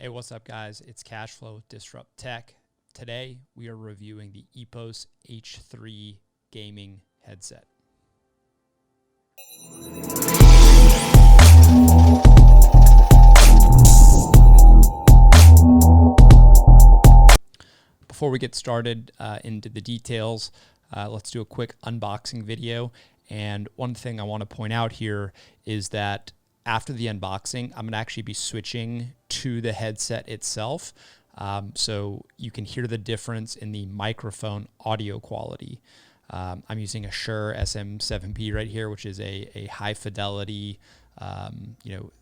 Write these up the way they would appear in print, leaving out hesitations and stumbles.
Hey, what's up, guys? It's Cashflow with Disrupt Tech. Today, we are reviewing the EPOS H3 Gaming Headset. Before we get started into the details, let's do a quick unboxing video. And one thing I want to point out here is that after the unboxing, I'm going to actually be switching to the headset itself. So you can hear the difference in the microphone audio quality. I'm using a Shure SM7B right here, which is a high fidelity,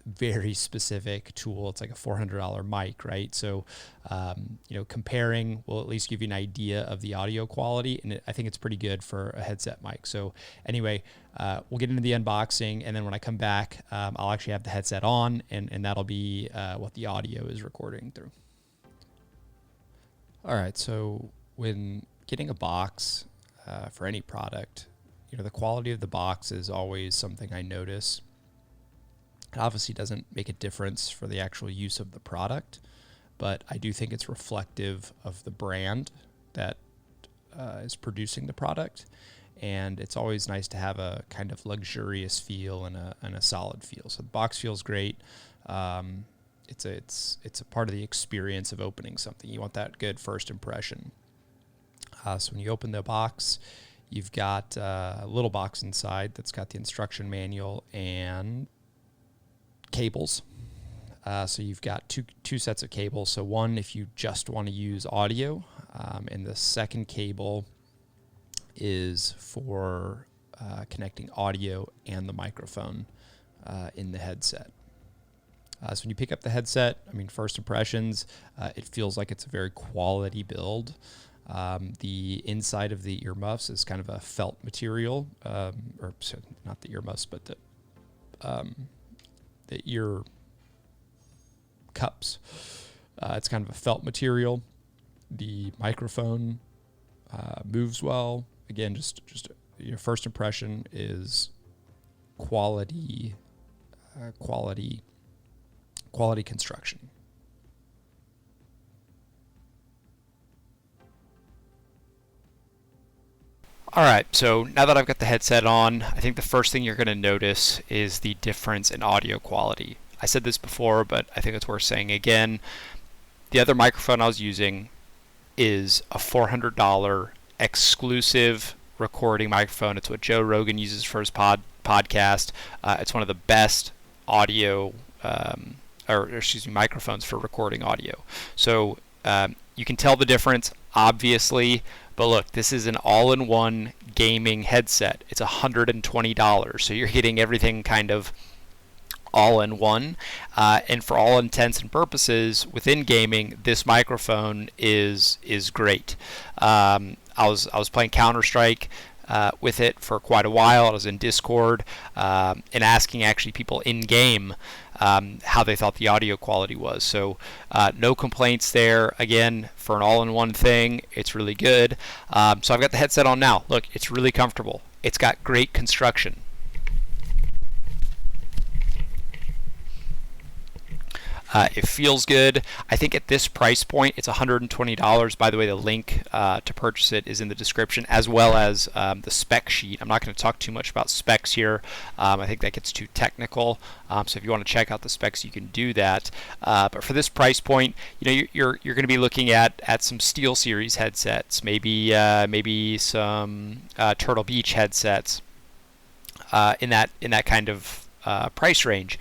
very specific tool. It's like a $400 mic, right? So, comparing will at least give you an idea of the audio quality, and I think it's pretty good for a headset mic. So anyway, we'll get into the unboxing, and then when I come back, I'll actually have the headset on, and that'll be what the audio is recording through. All right, so when getting a box for any product, the quality of the box is always something I notice. It obviously doesn't make a difference for the actual use of the product, but I do think it's reflective of the brand that is producing the product. And it's always nice to have a kind of luxurious feel and a solid feel. So the box feels great. It's a part of the experience of opening something. You want that good first impression. So when you open the box, you've got a little box inside that's got the instruction manual and cables. So you've got two sets of cables. So one, if you just want to use audio, and the second cable is for connecting audio and the microphone in the headset. So when you pick up the headset, first impressions, it feels like it's a very quality build. The inside of the earmuffs is kind of a felt material, not the earmuffs, but the ear cups. It's kind of a felt material. The microphone moves well. Again, just your first impression is quality construction. All right, so now that I've got the headset on, I think the first thing you're going to notice is the difference in audio quality. I said this before, but I think it's worth saying again. The other microphone I was using is a $400 exclusive recording microphone. It's what Joe Rogan uses for his podcast. It's one of the best audio, microphones for recording audio. So you can tell the difference, obviously. But look, this is an all-in-one gaming headset. It's $120, so you're getting everything kind of all-in-one. And for all intents and purposes, within gaming, this microphone is great. I was playing Counter-Strike with it for quite a while. I was in Discord and asking actually people in-game how they thought the audio quality was. So no complaints there. Again, for an all-in-one thing, it's really good. So I've got the headset on now. Look, it's really comfortable. It's got great construction. It feels good. I think at this price point, it's $120. By the way, the link to purchase it is in the description, as well as the spec sheet. I'm not going to talk too much about specs here. I think that gets too technical. So if you want to check out the specs, you can do that. But for this price point, you're going to be looking at some SteelSeries headsets, maybe some Turtle Beach headsets in that kind of price range.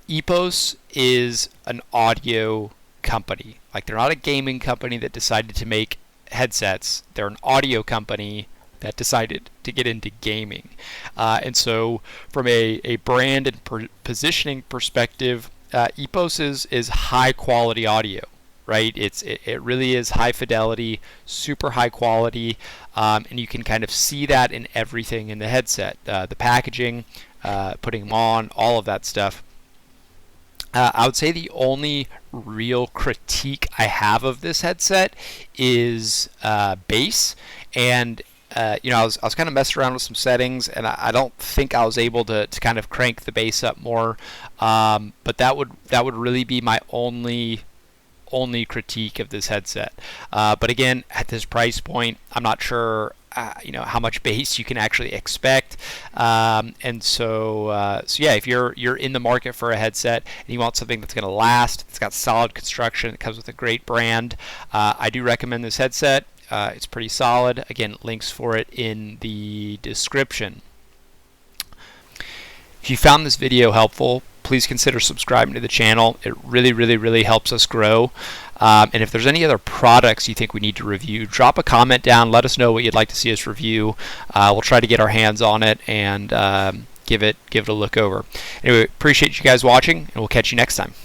EPOS is an audio company. Like, they're not a gaming company that decided to make headsets. They're an audio company that decided to get into gaming. And so from a brand and positioning perspective, EPOS is high quality audio, right? It really is high fidelity, super high quality, and you can kind of see that in everything in the headset. The packaging, putting them on, all of that stuff. I would say the only real critique I have of this headset is bass, and I was kind of messing around with some settings, and I don't think I was able to kind of crank the bass up more. But that would really be my only only critique of this headset. But again, at this price point, I'm not sure how much bass you can actually expect, and so yeah, if you're in the market for a headset and you want something that's going to last, it's got solid construction, it comes with a great brand, I do recommend this headset. It's pretty solid. Again, links for it in the description. If you found this video helpful, please consider subscribing to the channel. It really helps us grow. And if there's any other products you think we need to review, drop a comment down. Let us know what you'd like to see us review. We'll try to get our hands on it and give it a look over. Anyway, appreciate you guys watching, and we'll catch you next time.